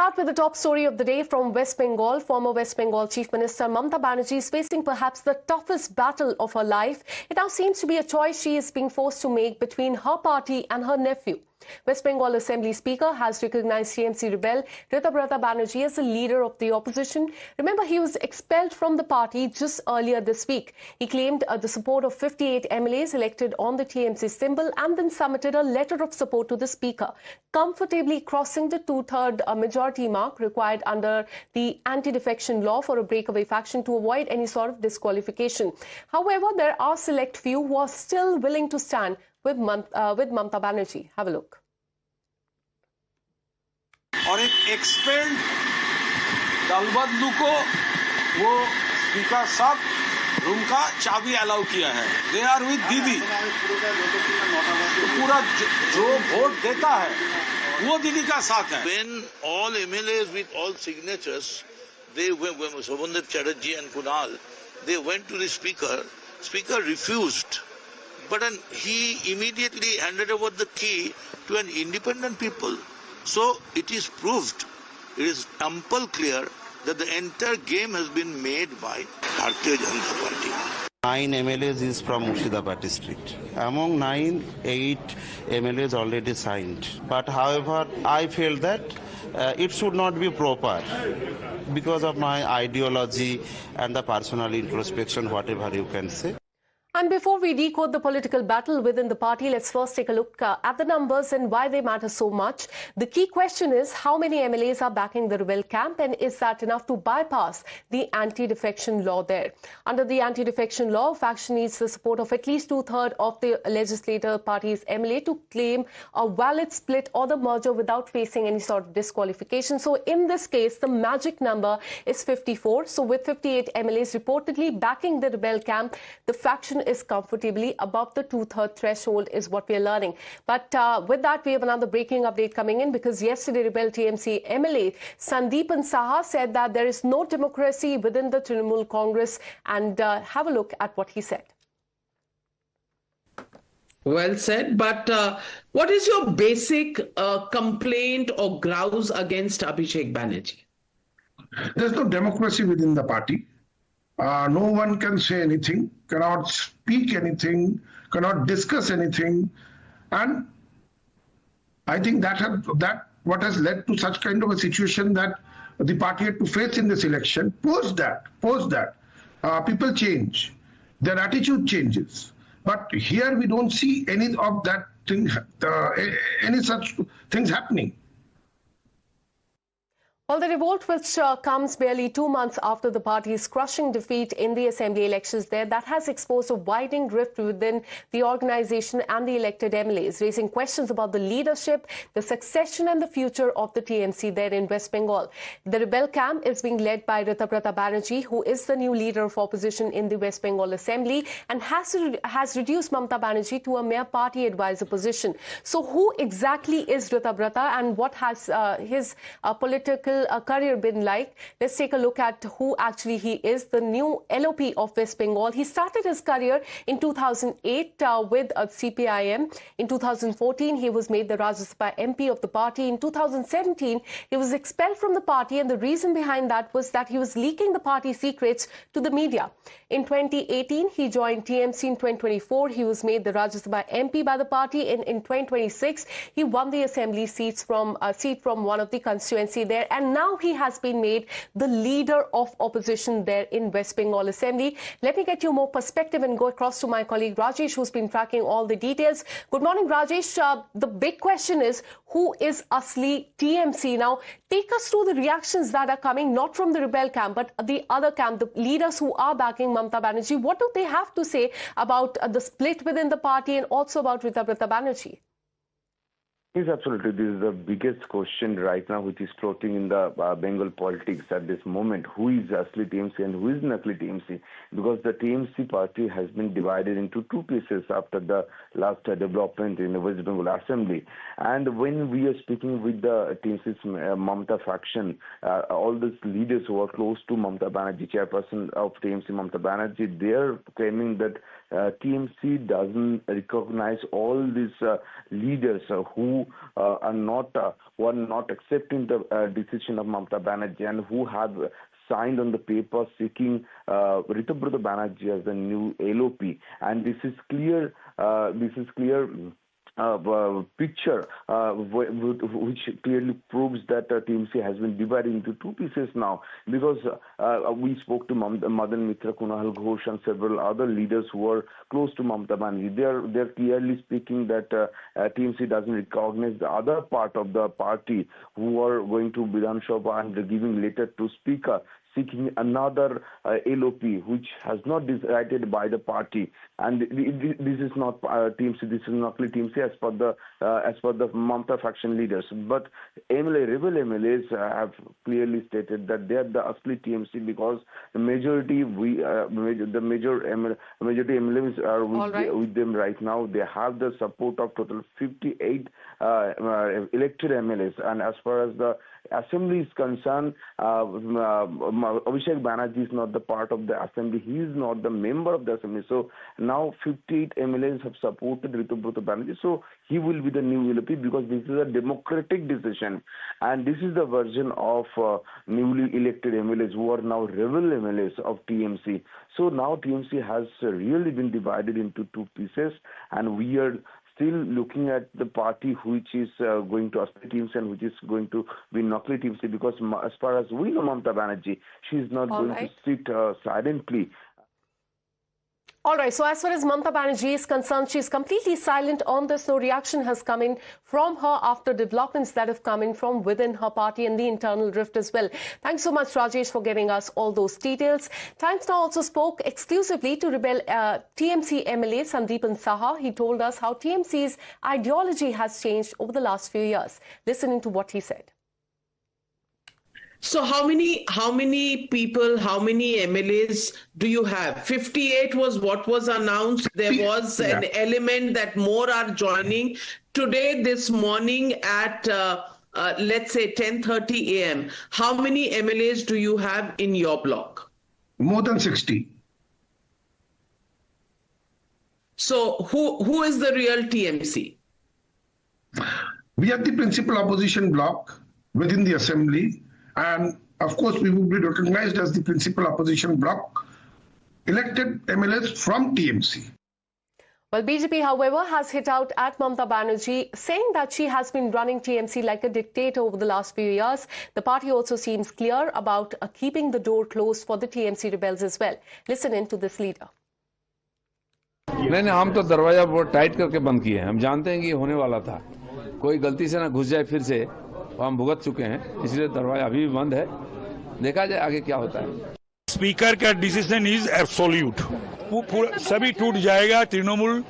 start with the top story of the day from West Bengal. Former West Bengal Chief Minister Mamata Banerjee is facing perhaps the toughest battle of her life. It now seems to be a choice she is being forced to make between her party and her nephew. West Bengal Assembly Speaker has recognized TMC rebel Ritabrata Banerjee as the leader of the opposition. Remember, he was expelled from the party just earlier this week. He claimed the support of 58 MLAs elected on the TMC symbol and then submitted a letter of support to the Speaker, comfortably crossing the two-thirds majority mark required under the anti-defection law for a breakaway faction to avoid any sort of disqualification. However, there are select few who are still willing to stand with Mamata Banerjee. Have a look. और एक expelled दलबदलू को वो speaker साहब room का चाबी allow किया है. They are with दीदी. पूरा जो वोट देता है वो दीदी का साथ है. When all MLAs with all signatures, they went, Sobhandev Chatterjee and Kunal, they went to the speaker. Speaker refused. But then he immediately handed over the key to an independent people. So it is proved, it is ample clear that the entire game has been made by Bharatiya Janata Party. 9 MLAs is from Murshidabad district. Among 9, 8 MLAs already signed. But however, I feel that it should not be proper because of my ideology and the personal introspection, whatever you can say. And before we decode the political battle within the party, let's first take a look at the numbers and why they matter so much. The key question is how many MLAs are backing the rebel camp, and is that enough to bypass the anti-defection law there? Under the anti-defection law, a faction needs the support of at least two-thirds of the legislator party's MLA to claim a valid split or the merger without facing any sort of disqualification. So in this case, the magic number is 54. So with 58 MLAs reportedly backing the rebel camp, the faction is comfortably above the two-thirds threshold is what we are learning. But with that, we have another breaking update coming in, because yesterday rebel TMC MLA Sandeepan Saha said that there is no democracy within the Trinamool Congress, and have a look at what he said. Well said, but what is your basic complaint or grouse against Abhishek Banerjee? There's no democracy within the party. No one can say anything, cannot speak anything, cannot discuss anything, and I think that what has led to such kind of a situation that the party had to face in this election. Post that, people change, their attitude changes, but here we don't see any of that thing, any such things happening. Well, the revolt, which comes barely 2 months after the party's crushing defeat in the assembly elections there, that has exposed a widening rift within the organization and the elected MLAs, raising questions about the leadership, the succession and the future of the TMC there in West Bengal. The rebel camp is being led by Ritabrata Banerjee, who is the new leader of opposition in the West Bengal Assembly, and has reduced Mamata Banerjee to a mere party advisor position. So who exactly is Ritabrata, and what has his political career been like? Let's take a look at who actually he is, the new LOP of West Bengal. He started his career in 2008 with CPIM. In 2014, he was made the Rajya Sabha MP of the party. In 2017, he was expelled from the party, and the reason behind that was that he was leaking the party secrets to the media. In 2018, he joined TMC. In 2024, he was made the Rajya Sabha MP by the party. In 2026, he won the assembly seat from one of the constituency there, and now he has been made the leader of opposition there in West Bengal Assembly. Let me get you more perspective and go across to my colleague Rajesh, who's been tracking all the details. Good morning, Rajesh. The big question is, who is Asli TMC? Now, take us through the reactions that are coming, not from the rebel camp, but the other camp, the leaders who are backing Mamata Banerjee. What do they have to say about the split within the party and also about Ritabrata Banerjee? Yes, absolutely. This is the biggest question right now which is floating in the Bengal politics at this moment. Who is Asli TMC and who is Nakli TMC? Because the TMC party has been divided into two pieces after the last development in the West Bengal Assembly. And when we are speaking with the TMC's Mamata faction, all these leaders who are close to Mamata Banerjee, chairperson of TMC Mamata Banerjee, they are claiming that TMC doesn't recognize all these leaders who who are not accepting the decision of Mamata Banerjee and who have signed on the paper seeking Ritabrata Banerjee as the new LOP, and this is clear. Picture which clearly proves that TMC has been divided into two pieces now, because we spoke to Madan Mitra, Kunal Ghosh and several other leaders who are close to Mamata Banerjee. They're clearly speaking that TMC doesn't recognize the other part of the party who are going to Vidhan Sabha and giving letter to Speaker seeking another LOP, which has not decided by the party, and this is not TMC. This is not TMC as per the Mamata faction leaders. But rebel MLAs have clearly stated that they are the asli TMC, because the majority MLAs are with them right now. They have the support of total 58 elected MLAs, and as far as the Assembly is concerned, Abhishek Banerjee is not the part of the Assembly. He is not the member of the Assembly. So now 58 MLAs have supported Ritabrata Banerjee. So he will be the new LOP, because this is a democratic decision. And this is the version of newly elected MLAs who are now rebel MLAs of TMC. So now TMC has really been divided into two pieces, and we are still looking at the party which is going to Asli TMC and which is going to be Nakli TMC, because as far as we know Mamata Banerjee, she is not going to sit silently. All right, so as far as Mamata Banerjee is concerned, she's completely silent on this. No reaction has come in from her after developments that have come in from within her party and the internal rift as well. Thanks so much, Rajesh, for getting us all those details. Times Now also spoke exclusively to rebel TMC MLA Sandeepan Saha. He told us how TMC's ideology has changed over the last few years. Listening to what he said. So how many people, how many MLAs do you have? 58 was what was announced. There was an element that more are joining. Today, this morning at, let's say 10:30 a.m., how many MLAs do you have in your bloc? More than 60. So who is the real TMC? We are the principal opposition bloc within the Assembly. And of course, we will be recognized as the principal opposition bloc, elected MLAs from TMC. Well, BJP, however, has hit out at Mamata Banerjee, saying that she has been running TMC like a dictator over the last few years. The party also seems clear about keeping the door closed for the TMC rebels as well. Listen in to this leader. नहीं, हम तो दरवाजा बहुत tight करके बंद किए हैं. हम जानते हैं कि ये होने वाला था. कोई गलती से ना घुस जाए फिर से. हम भुगत चुके हैं, इसलिए दरवाजा अभी भी बंद है. देखा जाए आगे क्या होता है. स्पीकर का डिसीजन इज एब्सोल्यूट. वो सभी टूट जाएगा. तृणमूल,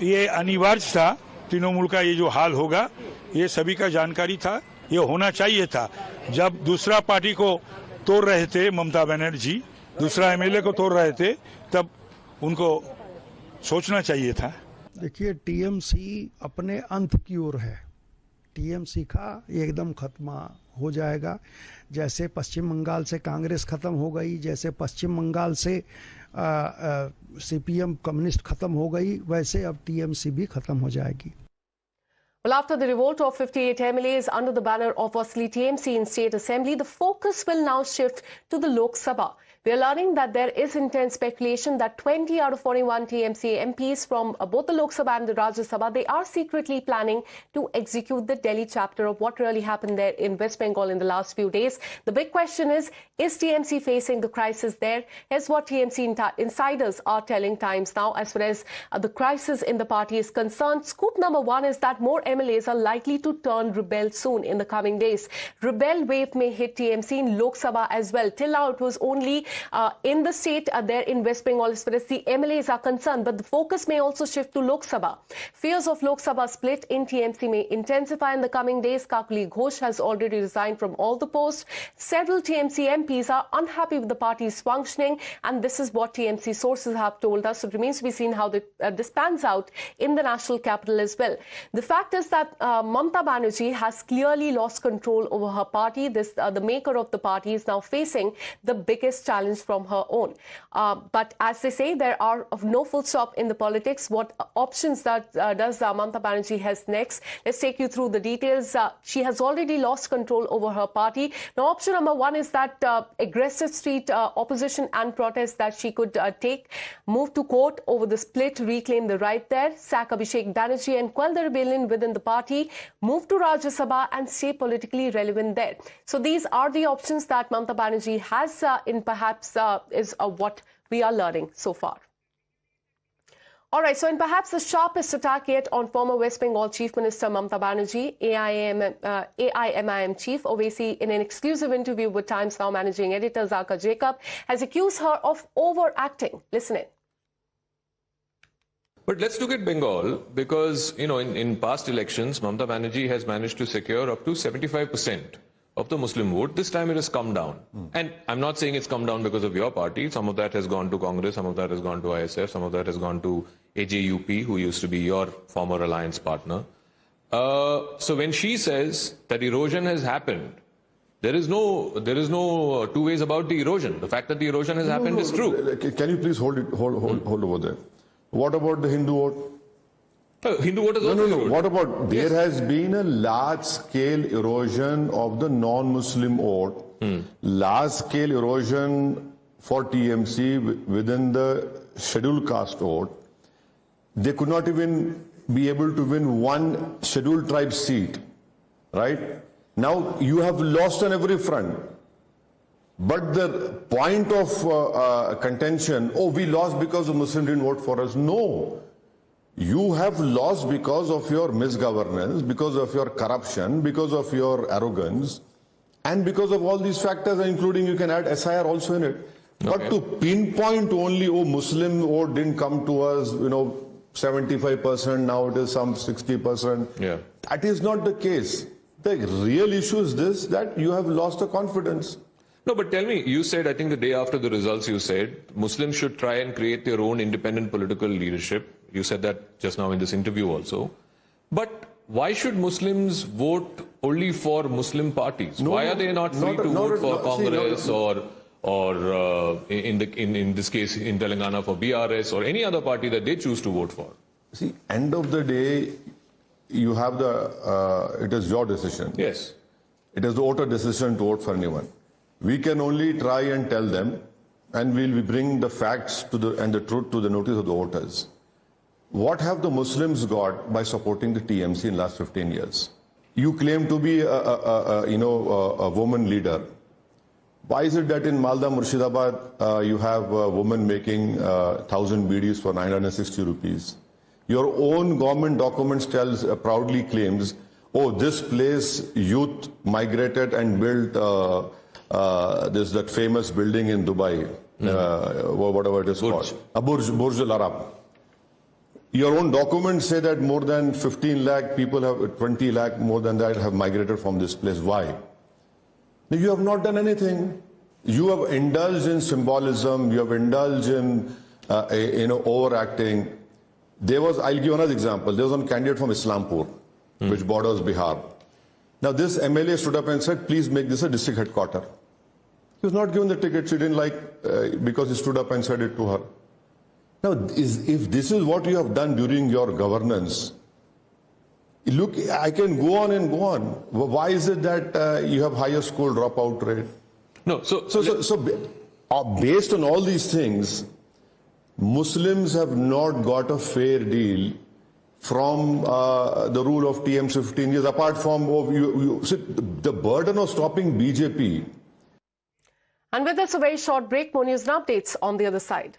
ये अनिवार्य था. तृणमूल का ये जो हाल होगा, ये सभी का जानकारी था. ये होना चाहिए था. जब दूसरा पार्टी को तोड़ रहे थे ममता बनर्जी, दूसरा एमएलए को तोड़ रहे थे, तब उनको सोचना चाहिए था. देखिए, टीएमसी अपने अंत की ओर है. टीएमसी का एकदम खत्म हो जाएगा. जैसे पश्चिम बंगाल से कांग्रेस खत्म हो गई, जैसे पश्चिम बंगाल से सीपीएम कम्युनिस्ट खत्म हो गई, वैसे अब टीएमसी भी खत्म हो जाएगी. Well, after the revolt of 58 MLAs under the banner of Asli TMC in State Assembly, the focus will now shift to the Lok Sabha. We are learning that there is intense speculation that 20 out of 41 TMC MPs from both the Lok Sabha and the Rajya Sabha, they are secretly planning to execute the Delhi chapter of what really happened there in West Bengal in the last few days. The big question is TMC facing the crisis there? Here's what TMC insiders are telling Times Now as far as the crisis in the party is concerned. Scoop number one is that more MLAs are likely to turn rebel soon in the coming days. Rebel wave may hit TMC in Lok Sabha as well. Till now, it was only in the state there in West Bengal as far as the MLAs are concerned, but the focus may also shift to Lok Sabha. Fears of Lok Sabha split in TMC may intensify in the coming days. Kakuli Ghosh has already resigned from all the posts. Several TMC MPs are unhappy with the party's functioning, and this is what TMC sources have told us. So it remains to be seen how this pans out in the national capital as well. The fact is that Mamata Banerjee has clearly lost control over her party. The maker of the party is now facing the biggest challenge challenge from her own. But as they say, there are no full stop in the politics. What options does Mamata Banerjee has next? Let's take you through the details. She has already lost control over her party. Now, option number one is that aggressive street opposition and protest that she could take, move to court over the split, reclaim the right there, sack Abhishek Banerjee and quell the rebellion within the party, move to Rajya Sabha and stay politically relevant there. So these are the options that Mamata Banerjee has is what we are learning so far. All right, so in perhaps the sharpest attack yet on former West Bengal Chief Minister Mamata Banerjee, AIMIM Chief Owaisi, in an exclusive interview with Times Now managing editor Zaka Jacob, has accused her of overacting. Listen in. But let's look at Bengal because, you know, in past elections, Mamata Banerjee has managed to secure up to 75% of the Muslim vote. This time it has come down. And I'm not saying it's come down because of your party. Some of that has gone to Congress, some of that has gone to ISF, some of that has gone to AJUP, who used to be your former alliance partner. So when she says that erosion has happened, there is no two ways about the erosion. The fact that the erosion has happened is true. Can you please hold over there? What about the Hindu vote? Hindu vote is also eroded. What about there has been a large-scale erosion of the non-Muslim vote, large-scale erosion for TMC within the scheduled caste vote. They could not even be able to win one scheduled tribe seat, right? Now you have lost on every front. But the point of contention, oh, we lost because the Muslims didn't vote for us. No. You have lost because of your misgovernance, because of your corruption, because of your arrogance, and because of all these factors, including you can add SIR also in it. Okay. But to pinpoint only, oh, Muslim vote didn't come to us, 75%, now it is some 60%. Yeah. That is not the case. The real issue is this, that you have lost the confidence. No, but tell me, you said, I think the day after the results, you said Muslims should try and create their own independent political leadership. You said that just now in this interview also. But why should Muslims vote only for Muslim parties? Why are they not free to vote for Congress or in this case in Telangana for BRS or any other party that they choose to vote for? See, end of the day, you have it is your decision. Yes. It is the voter decision to vote for anyone. We can only try and tell them, and we'll bring the facts and the truth to the notice of the voters. What have the Muslims got by supporting the TMC in the last 15 years? You claim to be a woman leader. Why is it that in Malda, Murshidabad, you have a woman making 1,000 BDs for 960 rupees? Your own government documents proudly claims, oh, this place youth migrated and built that famous building in Dubai, whatever it is called, Burj Al Arab. Your own documents say that more than 15 lakh people have, 20 lakh more than that have migrated from this place. Why? You have not done anything. You have indulged in symbolism. You have indulged in overacting. I'll give another example. There was one candidate from Islampur, which borders Bihar. Now this MLA stood up and said, please make this a district headquarters. He was not given the ticket. She didn't like because he stood up and said it to her. Now, if this is what you have done during your governance, look, I can go on and go on. Why is it that you have higher school dropout rate? No, so based on all these things, Muslims have not got a fair deal from the rule of TMC 15 years, apart from the burden of stopping BJP. And with this, a very short break. More news and updates on the other side.